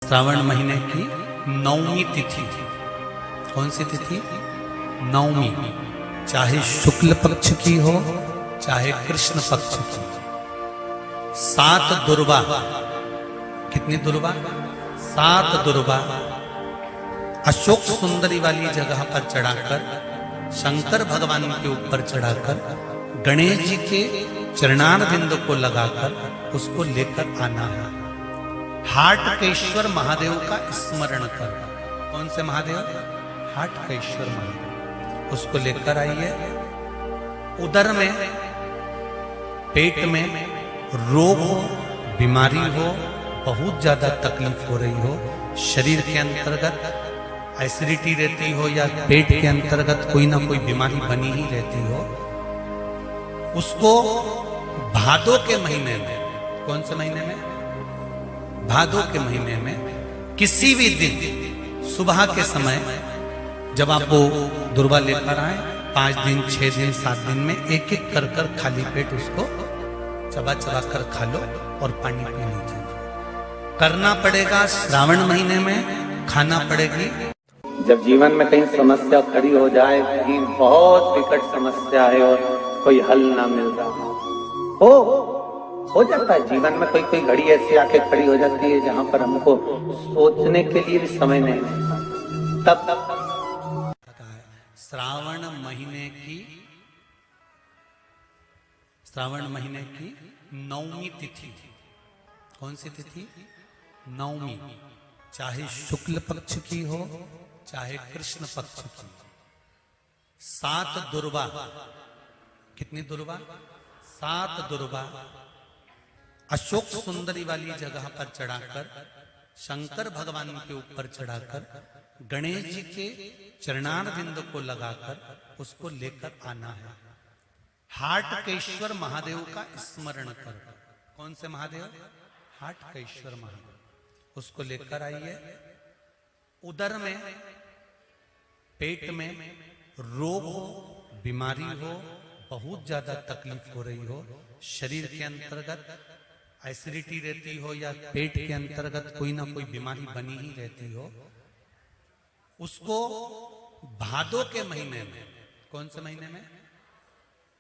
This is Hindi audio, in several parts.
श्रावण महीने की 9वीं तिथि। कौन सी तिथि? 9वीं। चाहे शुक्ल पक्ष की हो चाहे कृष्ण पक्ष की। 7 दुर्वा। कितनी दुर्वा? 7 दुर्वा अशोक सुंदरी वाली जगह पर चढ़ाकर, शंकर भगवान के ऊपर चढ़ाकर, गणेश जी के चरणारविंद को लगाकर उसको लेकर आना है। हाटकेश्वर महादेव का स्मरण कर। कौन से महादेव? हाटकेश्वर महादेव। उसको लेकर आइए। उदर में, पेट में रोग हो, बीमारी हो, बहुत ज्यादा तकलीफ हो रही हो, शरीर के अंतर्गत एसिडिटी रहती हो या पेट के अंतर्गत कोई ना कोई बीमारी बनी ही रहती हो, उसको भादों के महीने में, कौन से महीने में? भादों के महीने में किसी भी दिन सुबह के समय जब आप वो दुर्वा लेकर आए, 5 दिन, 6 दिन, 7 दिन में एक एक कर कर खाली पेट उसको चबा चबा कर खा लो और पानी पी लीजिए। करना पड़ेगा श्रावण महीने में, खाना पड़ेगी। जब जीवन में कहीं समस्या खड़ी हो जाए कि बहुत विकट समस्या है और कोई हल ना मिल रहा हो जाता है जीवन में, कोई कोई घड़ी ऐसी आके खड़ी हो जाती है जहां पर हमको सोचने के लिए भी समय नहीं मिलता। तब श्रावण महीने की 9वीं तिथि। कौन सी तिथि? 9वीं। चाहे शुक्ल पक्ष की हो चाहे कृष्ण पक्ष की। 7 दुर्वा। कितनी दुर्वा? 7 दुर्वा अशोक सुंदरी वाली जगह पर चढ़ाकर, शंकर भगवान के ऊपर चढ़ाकर, गणेश जी के चरणारविंद को लगाकर उसको लेकर आना है। हाटकेश्वर महादेव का स्मरण कर। कौन से महादेव? हाटकेश्वर महादेव। उसको लेकर आइए। उदर में, पेट में रोग हो, बीमारी हो, बहुत ज्यादा तकलीफ हो रही हो, शरीर के अंतर्गत एसिडिटी रहती हो या पेट के अंतर्गत कोई ना कोई बीमारी बनी ही रहती हो, उसको भादों के महीने में, कौन से महीने में?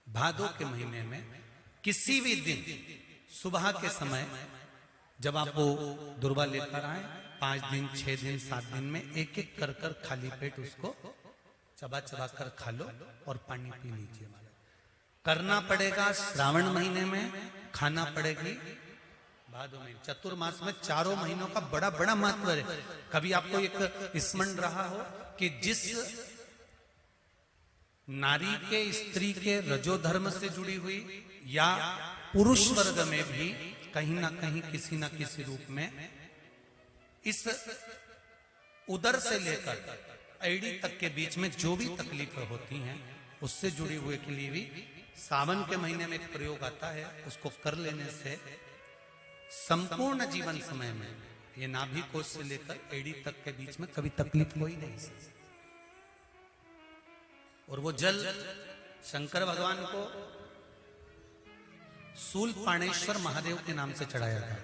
भादों के महीने में किसी भी दिन सुबह के समय जब आप वो दुर्वा लेकर आए, 5 दिन, 6 दिन, 7 दिन में एक एक कर कर खाली पेट उसको चबा चबा कर खा लो और पानी पी लीजिए। करना पड़ेगा श्रावण महीने में, खाना पड़ेगी भादों में। चतुर्मास में चारों महीनों का बड़ा बड़ा महत्व है। कभी आपको एक स्मरण रहा हो कि जिस नारी के, स्त्री के रजोधर्म से जुड़ी हुई या पुरुष वर्ग में भी कहीं ना कहीं किसी ना किसी रूप में इस उदर से लेकर एड़ी तक के बीच में जो भी तकलीफें होती हैं उससे जुड़ी हुए के लिए भी सावन के महीने में एक प्रयोग आता है। उसको कर लेने से संपूर्ण जीवन समय में ये नाभि कोश से लेकर एड़ी तक के बीच में कभी तकलीफ हो ही नहीं। और वो जल शंकर भगवान को शूलपाणेश्वर महादेव के नाम से चढ़ाया था।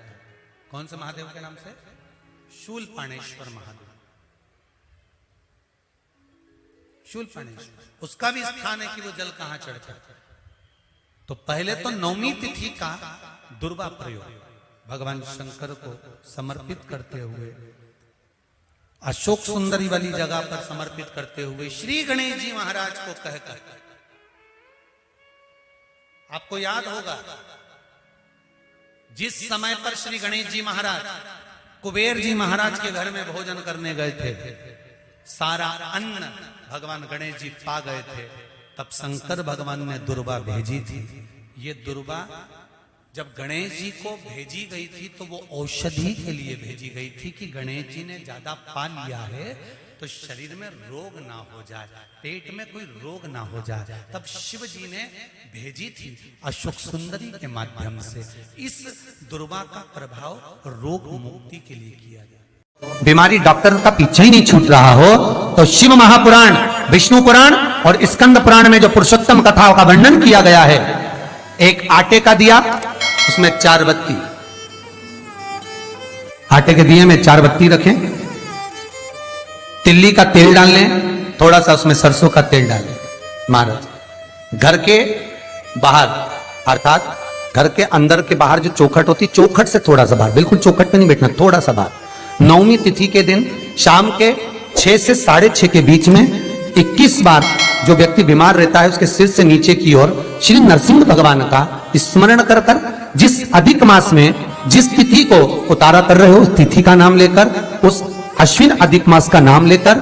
कौन से महादेव के नाम से? शूलपाणेश्वर महादेव। शूलपाणेश्वर उसका भी स्थान है कि वो जल कहां चढ़ता है। तो पहले तो 9वीं तिथि का दुर्वा प्रयोग भगवान शंकर को समर्पित करते हुए, अशोक सुंदरी वाली जगह पर समर्पित करते हुए श्री गणेश जी महाराज को कहकर, आपको याद होगा जिस समय पर श्री गणेश जी महाराज कुबेर जी महाराज के घर में भोजन करने गए थे, सारा अन्न भगवान गणेश जी पा गए थे, तब शंकर भगवान ने दुर्वा भेजी थी। ये दुर्वा जब गणेश जी को भेजी गई थी तो वो औषधि के लिए भेजी गई थी कि गणेश जी ने ज्यादा पा लिया है तो शरीर में रोग ना हो जाए, पेट में कोई रोग ना हो जाए। तब शिव जी ने भेजी थी अशोक सुंदरी के माध्यम से। इस दुर्वा का प्रभाव रोग मुक्ति के लिए किया गया। बीमारी डॉक्टर का पीछे ही नहीं छूट रहा हो तो शिव महापुराण, विष्णु पुराण और स्कंद पुराण में जो पुरुषोत्तम कथाओं का वर्णन किया गया है, एक आटे का दिया, उसमें 4 बत्ती, आटे के दिए में 4 बत्ती रखें, तिल्ली का तेल डाल लें, थोड़ा सा उसमें सरसों का तेल डाल लें। महाराज घर के बाहर अर्थात घर के अंदर के बाहर जो चौखट होती, चौखट से थोड़ा सा बाहर, बिल्कुल चौखट पे नहीं बैठना, थोड़ा सा बाहर, नवमी तिथि के दिन शाम के 6 से 6:30 के बीच में 21 बार जो व्यक्ति बीमार रहता है उसके सिर से नीचे की ओर श्री नरसिंह भगवान का स्मरण कर कर, जिस अधिक मास में जिस तिथि को उतारा कर रहे हो उस तिथि का नाम लेकर, उस अश्विन अधिक मास का नाम लेकर,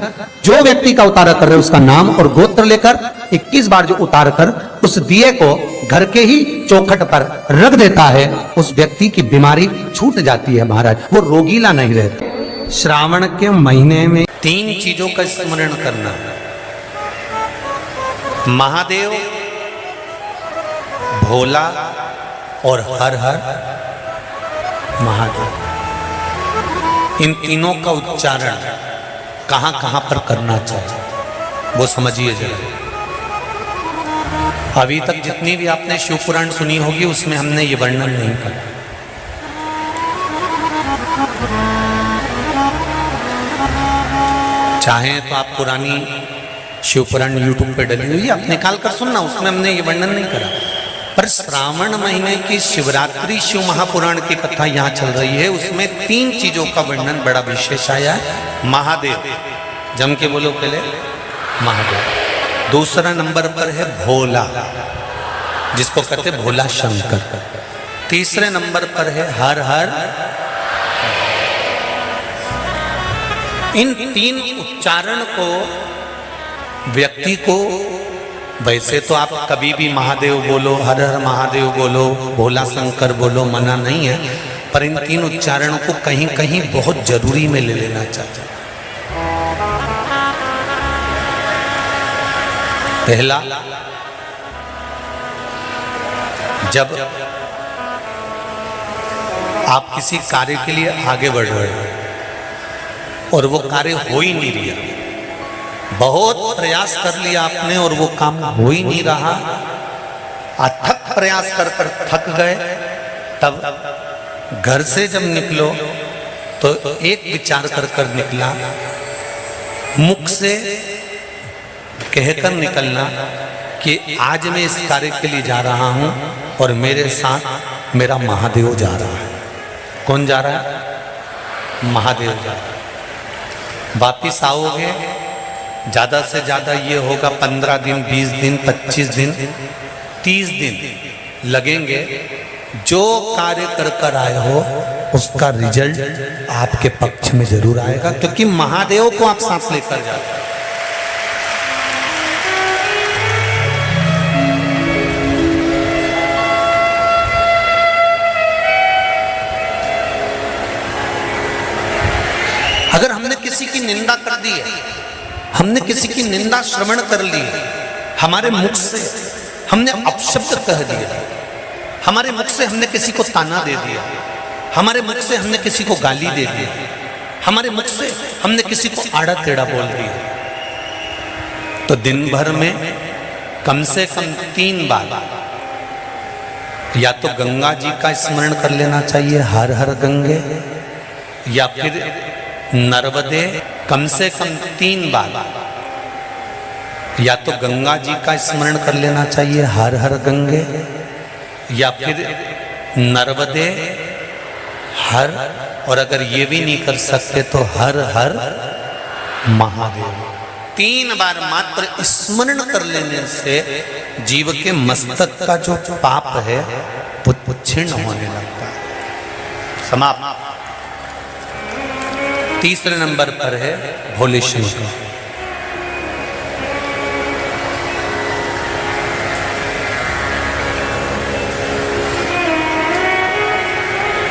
जो व्यक्ति का उतारा कर रहे हो उसका नाम और गोत्र लेकर 21 बार जो उतार कर उस दिए को घर के ही चौखट पर रख देता है, उस व्यक्ति की बीमारी छूट जाती है महाराज, वो रोगीला नहीं रहता। श्रावण के महीने में 3 चीजों का स्मरण करना, महादेव, भोला और हर हर महादेव। इन तीनों का उच्चारण कहां कहां पर करना चाहिए वो समझिए जरा। अभी तक जितनी भी आपने शिव पुराण सुनी होगी उसमें हमने ये वर्णन नहीं करा। चाहे तो आप पुरानी शिव पुराण यूट्यूब पे डली हुई आप निकाल कर सुनना, उसमें हमने ये वर्णन नहीं करा। पर श्रावण महीने की शिवरात्रि शिव महापुराण की कथा यहाँ चल रही है, उसमें 3 चीजों का वर्णन बड़ा विशेष आया है। महादेव, जम के बोलो पहले, महादेव। दूसरा नंबर पर है भोला, जिसको कहते भोला शंकर। तीसरे नंबर पर है हर हर। इन 3 उच्चारण को व्यक्ति को, वैसे तो आप कभी भी महादेव बोलो, हर हर महादेव बोलो, भोला शंकर बोलो, मना नहीं है, पर इन 3 उच्चारणों को कहीं कहीं बहुत जरूरी में ले लेना चाहिए। पहला, जब आप किसी कार्य के लिए आगे बढ़ रहे हो और वो कार्य हो ही नहीं रहा, बहुत प्रयास कर लिया आपने और वो काम हो ही नहीं रहा, अथक प्रयास कर कर थक गए, तब घर से जब निकलो तो एक विचार कर कर निकला, मुख से कहकर निकलना कि आज मैं इस कार्य के लिए जा रहा हूं और मेरे साथ मेरा महादेव जा रहा है। कौन जा रहा है? महादेव जा रहा है। वापिस आओगे, ज्यादा से ज्यादा ये होगा 15 दिन, 20 दिन, 25 दिन, 30 दिन लगेंगे। जो कार्य कर कर आए हो उसका रिजल्ट आपके पक्ष में जरूर आएगा, क्योंकि महादेव को आप साथ लेकर जाते हैं। अगर हमने किसी की निंदा कर दी है, हमने किसी की निंदा श्रवण कर ली, हमारे मुख से हमने अपशब्द कह दिया, हमारे मुख से हमने किसी को ताना दे दिया, हमारे मुख से हमने किसी को गाली दे दी, हमारे मुख से हमने किसी को आड़ा टेढ़ा बोल दिया, तो दिन भर में कम से कम 3 बार या तो गंगा जी का स्मरण कर लेना चाहिए, हर हर गंगे, या फिर नर्मदे, कम से कम 3 बार या तो गंगा जी का स्मरण कर लेना चाहिए, हर हर गंगे, या फिर नर्मदे, हर, और अगर ये भी नहीं कर सकते तो हर हर महादेव। 3 बार मात्र स्मरण कर लेने से जीव के मस्तक का जो पाप है वो क्षीण होने लगता है, समाप्त। तीसरे नंबर पर है भोले शंकर।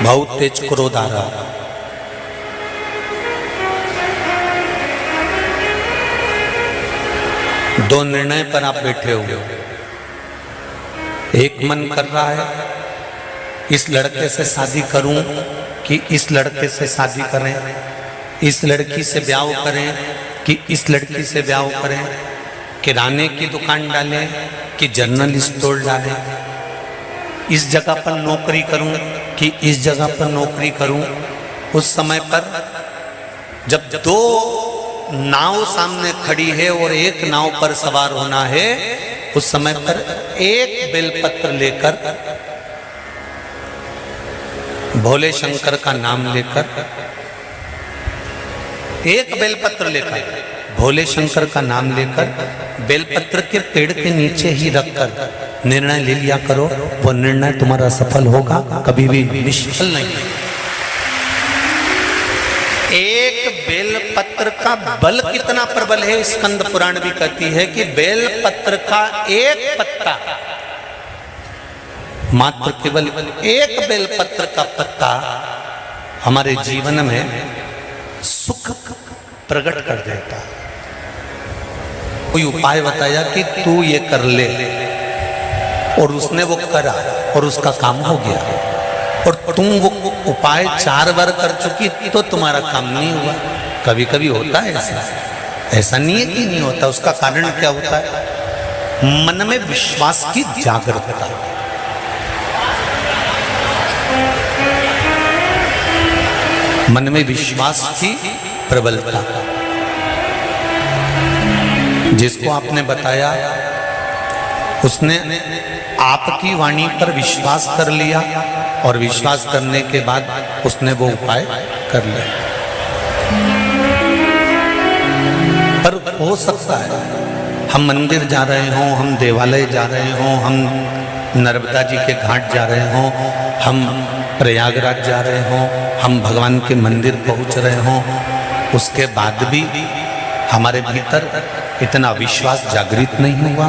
बहुत तेज क्रोध आ रहा, दो निर्णय पर आप बैठे हुए हो। एक मन कर रहा है इस लड़के से शादी करूं कि इस लड़के से शादी करें, इस लड़की से ब्याह करें कि इस लड़की से ब्याह करें, किराने की दुकान डालें कि जनरल स्टोर डालें, इस जगह पर नौकरी करूं कि इस जगह पर नौकरी करूं, उस समय पर जब दो नाव सामने खड़ी है और एक नाव पर सवार होना है, उस समय पर एक बेलपत्र लेकर, भोले शंकर का नाम लेकर, एक बेलपत्र लेकर, भोले शंकर का नाम लेकर बेलपत्र के पेड़ के नीचे ही रखकर निर्णय ले लिया करो। वो निर्णय तुम्हारा सफल होगा, कभी भी निष्फल नहीं। एक बेलपत्र का बल कितना प्रबल है, स्कंद पुराण भी कहती है कि बेलपत्र का एक पत्ता, मात्र केवल एक बेलपत्र का पत्ता हमारे जीवन में सुख प्रकट कर देता। कोई उपाय बताया कि तू ये कर ले, और उसने वो करा और उसका काम हो गया, और तुम वो उपाय 4 बार कर चुकी तो तुम्हारा काम नहीं हुआ। कभी कभी होता है ऐसा, ऐसा नहीं है कि नहीं होता। उसका कारण क्या होता है? मन में विश्वास की जागरूकता। मन में विश्वास की प्रबलता। जिसको आपने बताया उसने आपकी वाणी पर विश्वास कर लिया, और विश्वास करने के बाद उसने वो उपाय कर लिया। पर हो सकता है हम मंदिर जा रहे हों, हम देवालय जा रहे हों, हम नर्मदा जी के घाट जा रहे हों, हम प्रयागराज जा रहे हों, हम भगवान के मंदिर पहुंच रहे हों, उसके बाद भी हमारे भीतर इतना विश्वास जागृत नहीं हुआ।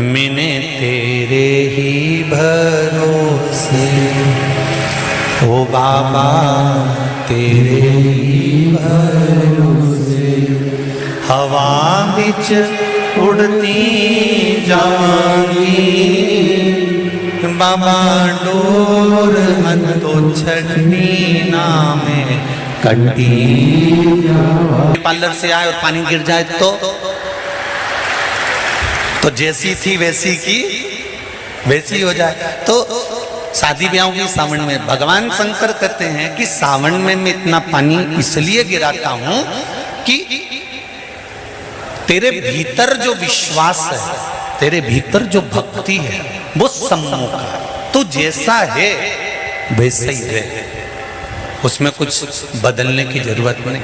मैंने तेरे ही भरोसे, ओ बाबा तेरे ही भरोसे, हवा बिच उड़ती जाऊंगी, बाबा डोर तो छड़नी ना में कंटी। पार्लर से आए और पानी गिर जाए तो जैसी थी वैसी की वैसी हो जाए। तो शादी ब्याह की सावन में भगवान शंकर कहते हैं कि सावन में मैं इतना पानी इसलिए गिराता हूं कि तेरे भीतर जो विश्वास है, तेरे भीतर जो भक्ति है, वो सम्मुख है। तो जैसा है वैसा ही रहे, उसमें कुछ बदलने की जरूरत नहीं।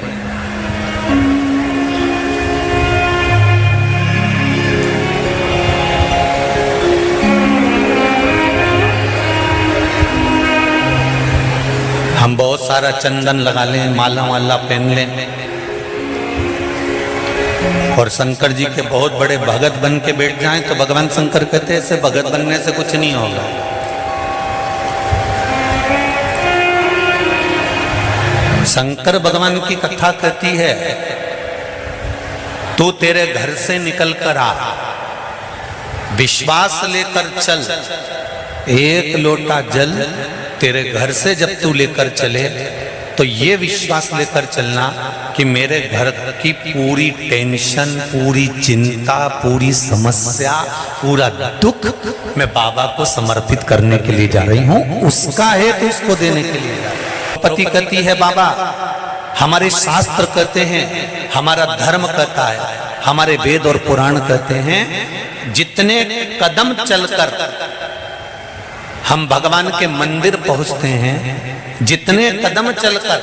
हम बहुत सारा चंदन लगा लें, माला वाला पहन लें, और शंकर जी के बहुत बड़े भगत बन के बैठ जाएं, तो भगवान शंकर कहते हैं ऐसे भगत बनने से कुछ नहीं होगा। शंकर भगवान की कथा कहती है, तू तेरे घर से निकल कर आ, विश्वास लेकर चल, एक लोटा जल तेरे घर से जब तू लेकर चले तो ये विश्वास लेकर चलना कि मेरे घर की पूरी टेंशन, पूरी चिंता, पूरी समस्या, पूरा दुख मैं बाबा को समर्पित करने के लिए जा रही हूं, उसका है तो उसको देने के लिए जा रही हूं। पति कहती है बाबा हमारे शास्त्र कहते हैं, हमारा धर्म कहता है, हमारे वेद और पुराण कहते हैं, जितने कदम चलकर हम भगवान के मंदिर पहुंचते हैं, जितने कदम चलकर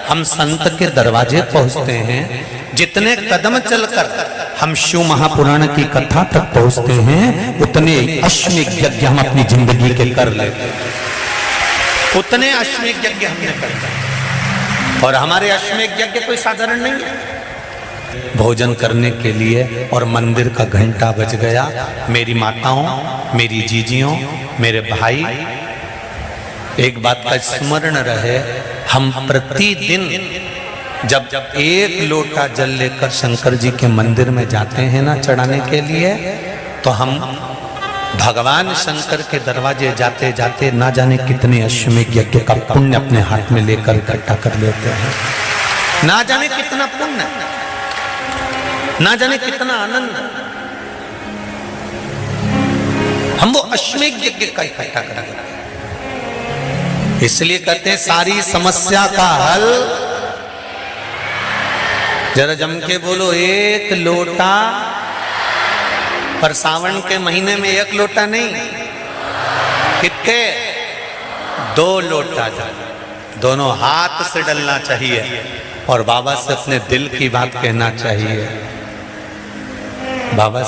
हम संत के दरवाजे पहुंचते हैं, जितने कदम चलकर हम शिव महापुराण की कथा तक पहुंचते हैं, उतने अश्वमेध यज्ञ हम अपनी जिंदगी के कर लेते हैं। उतने अश्वमेध यज्ञ हमने कर लिया, और हमारे अश्वमेध यज्ञ कोई साधारण नहीं है। भोजन करने के लिए और मंदिर का घंटा बज गया। मेरी माताओं, मेरी जीजियों, मेरे भाई, एक बात का स्मरण रहे, हम प्रतिदिन जब एक लोटा जल लेकर शंकर जी के मंदिर में जाते हैं ना चढ़ाने के लिए, तो हम भगवान शंकर के दरवाजे जाते जाते ना जाने कितने अश्वमेध यज्ञ का पुण्य अपने हाथ में लेकर इकट्ठा कर लेते हैं। ना जाने कितना पुण्य, ना जाने कितना आनंद हम वो अश्वमेध यज्ञ का इकट्ठा कर लेते हैं। इसलिए कहते हैं सारी समस्या का हल, जरा जम के बोलो, एक लोटा। पर सावन के महीने में एक लोटा नहीं, कितने? 2 लोटा जल दोनों हाथ से डलना चाहिए और बाबा से अपने दिल की बात कहना चाहिए। बाबा